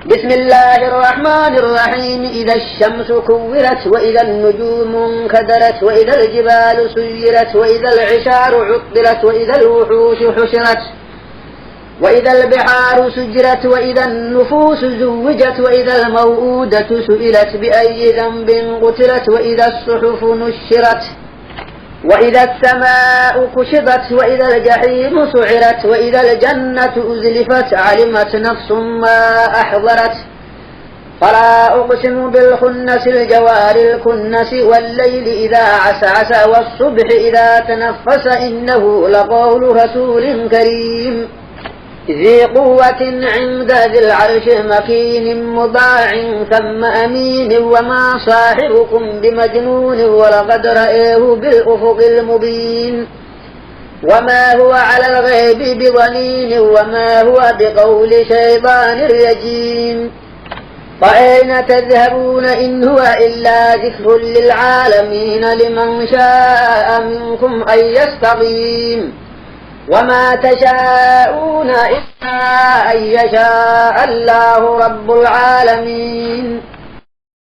بسم الله الرحمن الرحيم. إذا الشمس كورت وإذا النجوم انكدرت وإذا الجبال سيرت وإذا العشار عطلت وإذا الوحوش حشرت وإذا البحار سجرت وإذا النفوس زوجت وإذا الموءودة سئلت بأي ذنب قتلت وإذا الصحف نشرت وإذا السماء كشطت وإذا الجحيم سعرت وإذا الجنة أزلفت علمت نفس ما أحضرت. فلا أقسم بالخنس الجوار الكنس والليل إذا عسعس والصبح إذا تنفس إنه لقول رسول كريم ذي قوة عند ذي العرش مكين مطاع ثم أمين وما صاحبكم بمجنون ولقد رأيه بالأفق المبين وما هو على الغيب بضنين وما هو بقول شيطان رجيم. فأين تذهبون إن هو إلا ذكر للعالمين لمن شاء منكم أن يستقيم وما تشاءون إلا أن يشاء الله رب العالمين.